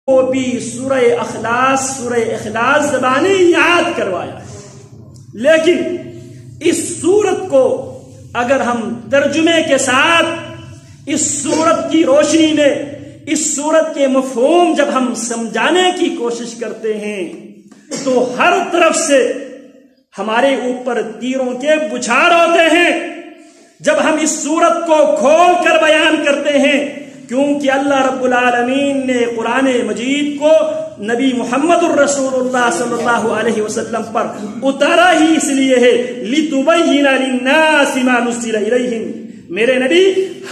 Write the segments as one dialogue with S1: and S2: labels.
S1: کو بھی سورہ اخلاص زبانی یاد کروایا ہے، لیکن اس سورت کو اگر ہم ترجمے کے ساتھ اس سورت کی روشنی میں اس سورت کے مفہوم جب ہم سمجھانے کی کوشش کرتے ہیں تو ہر طرف سے ہمارے اوپر تیروں کے بچھاڑ ہوتے ہیں جب ہم اس سورت کو کھول کر بیان کرتے ہیں، کیونکہ اللہ رب العالمین نے قرآن مجید کو نبی محمد الرسول اللہ صلی اللہ علیہ وسلم پر اتارا ہی اس لیے ہے لِتُبَيِّنَ لِلنَّاسِ مَا نُزِّلَ إِلَيْهِمْ، میرے نبی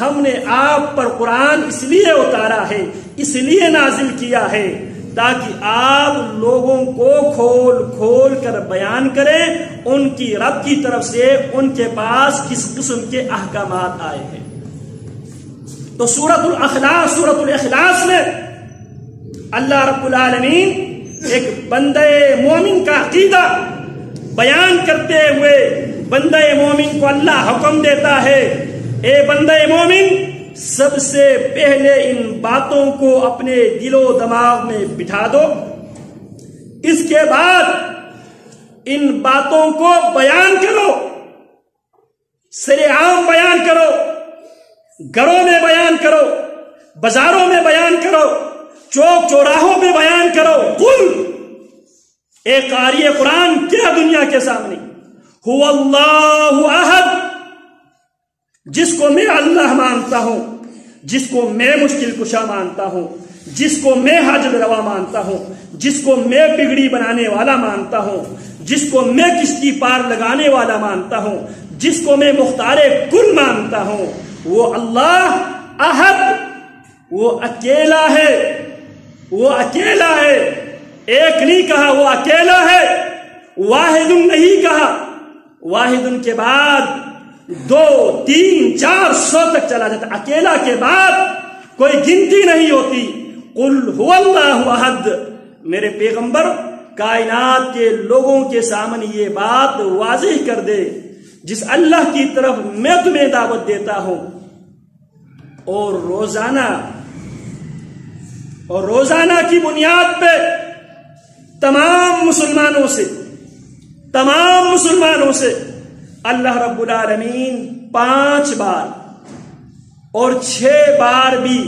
S1: ہم نے آپ پر قرآن اس لیے اتارا ہے، اس لیے نازل کیا ہے تاکہ آپ لوگوں کو کھول کھول کر بیان کریں ان کی رب کی طرف سے ان کے پاس کس قسم کے احکامات آئے ہیں۔ تو سورۃ الاخلاص میں اللہ رب العالمین ایک بندہ مومن کا عقیدہ بیان کرتے ہوئے بندہ مومن کو اللہ حکم دیتا ہے، اے بندہ مومن سب سے پہلے ان باتوں کو اپنے دل و دماغ میں بٹھا دو، اس کے بعد ان باتوں کو بیان کرو، سرِ عام بیان کرو، گھروں میں بیان کرو، بازاروں میں بیان کرو، چوک چوراہوں میں بیان کرو۔ قل، ایک قاری قرآن کیا دنیا کے سامنے، هو اللہ احد، جس کو میں اللہ مانتا ہوں، جس کو میں مشکل کشا مانتا ہوں، جس کو میں حاجت روا مانتا ہوں، جس کو میں بگڑی بنانے والا مانتا ہوں، جس کو میں کشتی پار لگانے والا مانتا ہوں، جس کو میں مختار کل مانتا ہوں، وہ اللہ احد، وہ اکیلا ہے، وہ اکیلا ہے، ایک نہیں کہا وہ اکیلا ہے، واحد نہیں کہا، واحد کے بعد 2 3 4 100 تک چلا جاتا، اکیلا کے بعد کوئی گنتی نہیں ہوتی۔ قل هو اللہ احد، میرے پیغمبر کائنات کے لوگوں کے سامنے یہ بات واضح کر دے جس اللہ کی طرف میں تمہیں دعوت دیتا ہوں، اور روزانہ کی بنیاد پہ تمام مسلمانوں سے اللہ رب العالمین 5 بار اور 6 بار بھی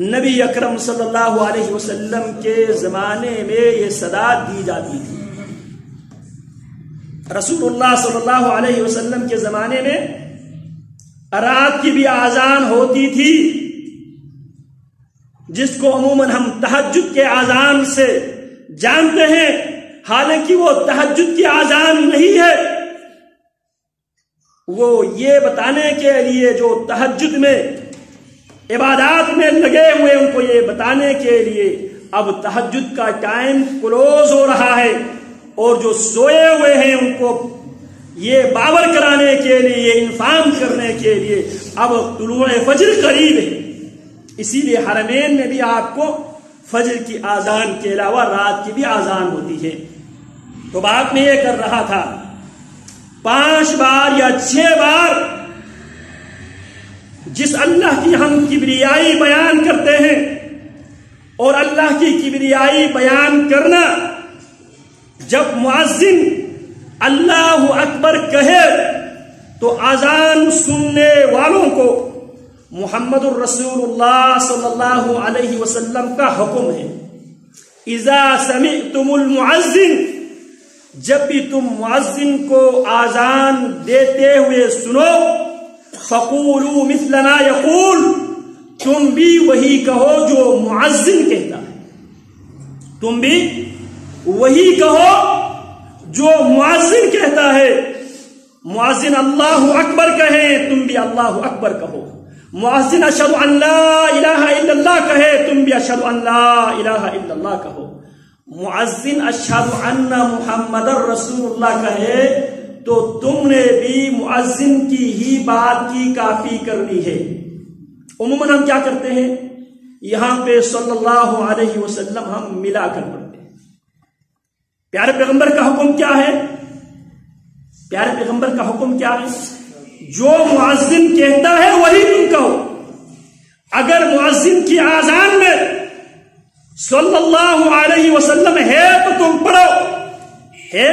S1: نبی اکرم صلی اللہ علیہ وسلم کے زمانے میں یہ صدا دی جاتی تھی۔ رسول اللہ صلی اللہ علیہ وسلم کے زمانے میں رات کی بھی آذان ہوتی تھی، جس کو عموماً ہم تہجد کے آذان سے جانتے ہیں، حالانکہ وہ تہجد کی آذان نہیں ہے، وہ یہ بتانے کے لیے جو تہجد میں عبادات میں لگے ہوئے ان کو یہ بتانے کے لیے اب تہجد کا ٹائم کلوز ہو رہا ہے، اور جو سوئے ہوئے ہیں ان کو یہ باور کرانے کے لیے، انفارم کرنے کے لیے اب طلوع فجر قریب ہے، اسی لیے حرمین میں بھی آپ کو فجر کی آذان کے علاوہ رات کی بھی آذان ہوتی ہے۔ تو بات میں یہ کر رہا تھا 5 بار یا 6 بار جس اللہ کی ہم کبریائی بیان کرتے ہیں، اور اللہ کی کبریائی بیان کرنا جب مؤذن اللہ اکبر کہے تو اذان سننے والوں کو محمد الرسول اللہ صلی اللہ علیہ وسلم کا حکم ہے، اذا سمعتم المؤذن، جب بھی تم مؤذن کو اذان دیتے ہوئے سنو، فقولوا مثل ما یقول، تم بھی وہی کہو جو مؤذن کہتا ہے، تم بھی وہی کہو جو مؤذن کہتا ہے۔ مؤذن اللہ اکبر کہے تم بھی اللہ اکبر کہو، مؤذن اشہد ان لا الہ الا اللہ کہے تم بھی اشہد ان لا الہ الا اللہ کہو، مؤذن اشہد ان محمد رسول اللہ کہے تو تم نے بھی مؤذن کی ہی بات کی کاپی کرنی ہے۔ عموماً ہم کیا کرتے ہیں، یہاں پہ صلی اللہ علیہ وسلم ہم ملا کر پڑھتے ہیں۔ پیارے پیغمبر کا حکم کیا ہے؟ پیارے پیغمبر کا حکم کیا ہے؟ جو مؤذن کہتا ہے وہی تم کہو۔ اگر مؤذن کی آذان میں صلی اللہ علیہ وسلم ہے تو تم پڑھو، ہے